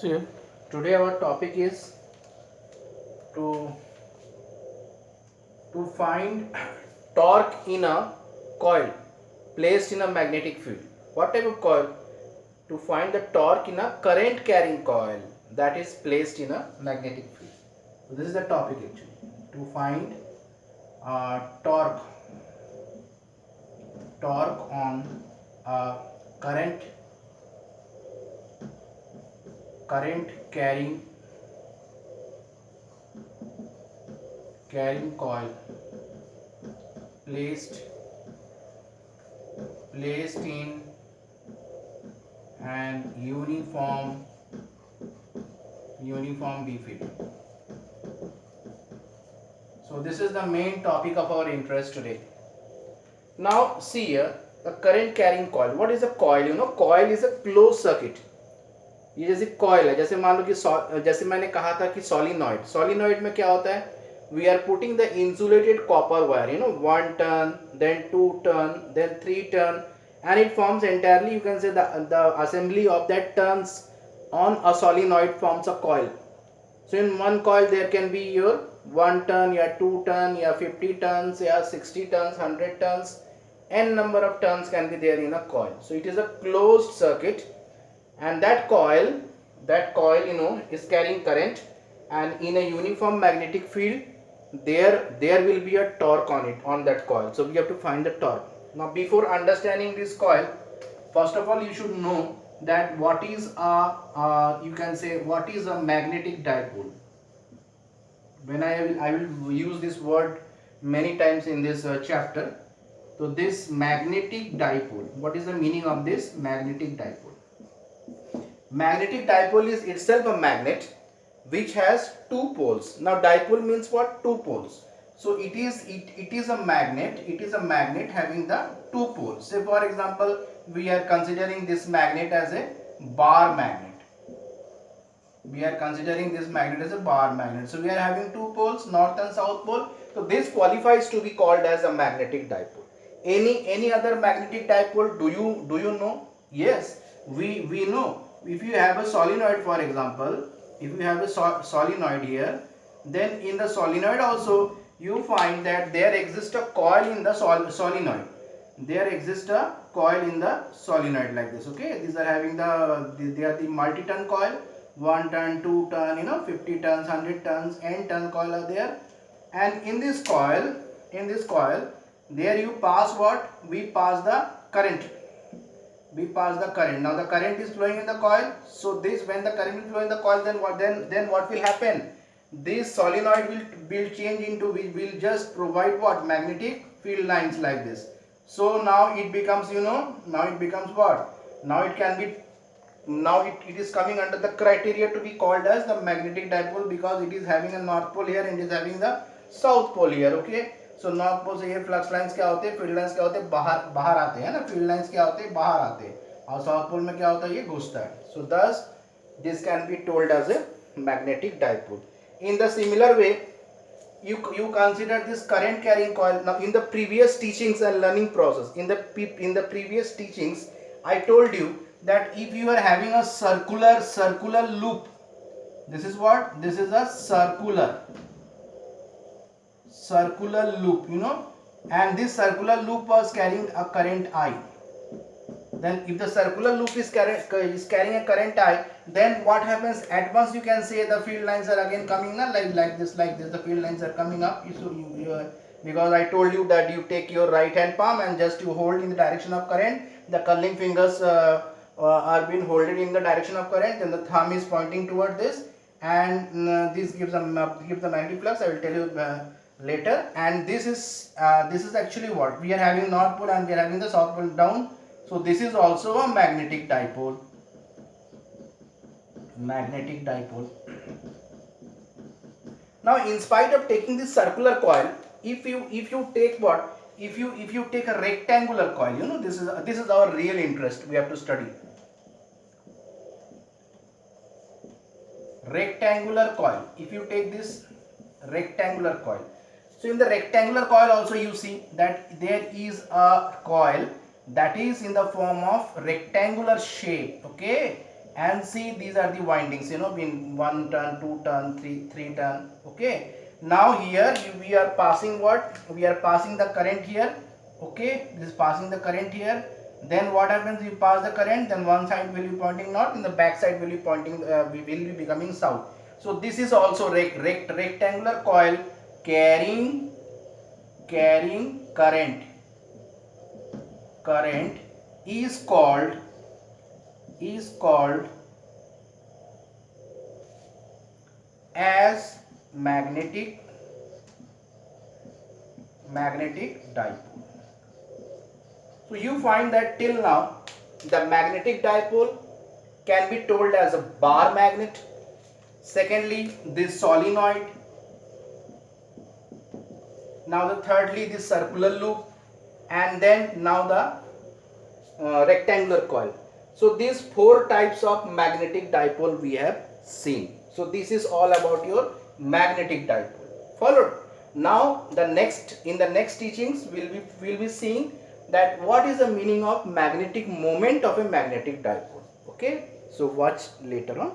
See, today our topic is to find torque in a coil placed in a magnetic field. What type of coil? To find the torque in a current carrying coil that is placed in a magnetic field. So this is the topic actually. To find torque on a current carrying coil placed in an uniform B field. So this is the main topic of our interest today. Now see here, the current carrying coil. What is a coil? You know, coil is a closed circuit. ये जैसे coil है, जैसे मान लो कि जैसे मैंने कहा था कि सोलिनॉइड में क्या होता है, we are putting the insulated copper wire, you know, 1 turn, then 2 turn, then 3 turn, and it forms entirely, you can say, the assembly of that turns on a solenoid forms a coil. So in one coil there can be your 1 turn, या 2 turn, या 50 turns, या 60 turns, 100 turns, n number of turns can be there in a coil. So it is a closed circuit, and that coil you know is carrying current, and in a uniform magnetic field there will be a torque on it, on that coil. So we have to find the torque. Now before understanding this coil, first of all you should know that what is a you can say what is a magnetic dipole. When I will use this word many times in this chapter. So this magnetic dipole, what is the meaning of this magnetic dipole? Magnetic dipole is itself a magnet which has two poles. Now dipole means what? Two poles. So it is a magnet. It is a magnet having the two poles. Say for example, we are considering this magnet as a bar magnet. We are considering this magnet as a bar magnet. So we are having two poles, north and south pole. So this qualifies to be called as a magnetic dipole. Any other magnetic dipole? Do you know? Yes, we know. If you have a solenoid, for example, if you have a solenoid here, then in the solenoid also you find that there exists a coil in the solenoid. There exists a coil in the solenoid like this. Okay, these are having they are the multi-turn coil, 1 turn, 2 turn, you know, 50 turns, 100 turns, n turn coil are there. And in this coil, there you pass what? We pass the current. Now the current is flowing in the coil. So this, when the current will flow in the coil, then what will happen? This solenoid will change into, will just provide what? Magnetic field lines like this. So now it becomes, you know, now it becomes what? Now it can be, now it is coming under the criteria to be called as the magnetic dipole, because it is having a north pole here and it is having the south pole here. Okay, so north pole से ये flux lines क्या होते हैं, field lines क्या होते हैं, बाहर आते हैं ना, फील्ड लाइंस क्या होते हैं, बाहर आते हैं, और साउथ पोल में क्या होता है, ये घुसता है. So this this can be told as a magnetic dipole. In the similar way, you consider this current carrying coil. Now in the previous teachings and learning process, in the previous teachings, I told you that if you are having a circular loop, this is what? This is a circular loop, you know, and this circular loop was carrying a current I. Then if the circular loop is carrying a current I, then what happens? At once you can say the field lines are again coming up like this, the field lines are coming up. So because I told you that you take your right hand palm and just you hold in the direction of current, the curling fingers are being holding in the direction of current, and the thumb is pointing toward this, and this gives the magnetic flux. I will tell you later. And this is actually what we are having, north pole, and we are having the south pole down. So this is also a magnetic dipole. Now in spite of taking this circular coil, if you take what, if you take a rectangular coil, you know, this is our real interest, we have to study rectangular coil. If you take this rectangular coil, so in the rectangular coil also you see that there is a coil that is in the form of rectangular shape. Okay, and see these are the windings, you know, in 1 turn, 2 turn, 3 turn. Okay, now here we are passing what, we are passing the current here. Okay, this is passing the current here. Then what happens, you pass the current, then one side will be pointing north and the back side will be pointing will be becoming south. So this is also rectangular coil carrying current is called as magnetic dipole. So you find that till now the magnetic dipole can be told as a bar magnet. Secondly, this solenoid. Now the thirdly, this circular loop, and then now the rectangular coil. So these four types of magnetic dipole we have seen. So this is all about your magnetic dipole. Followed. Now the next, in the next teachings we'll be seeing that what is the meaning of magnetic moment of a magnetic dipole. Okay, so watch later on.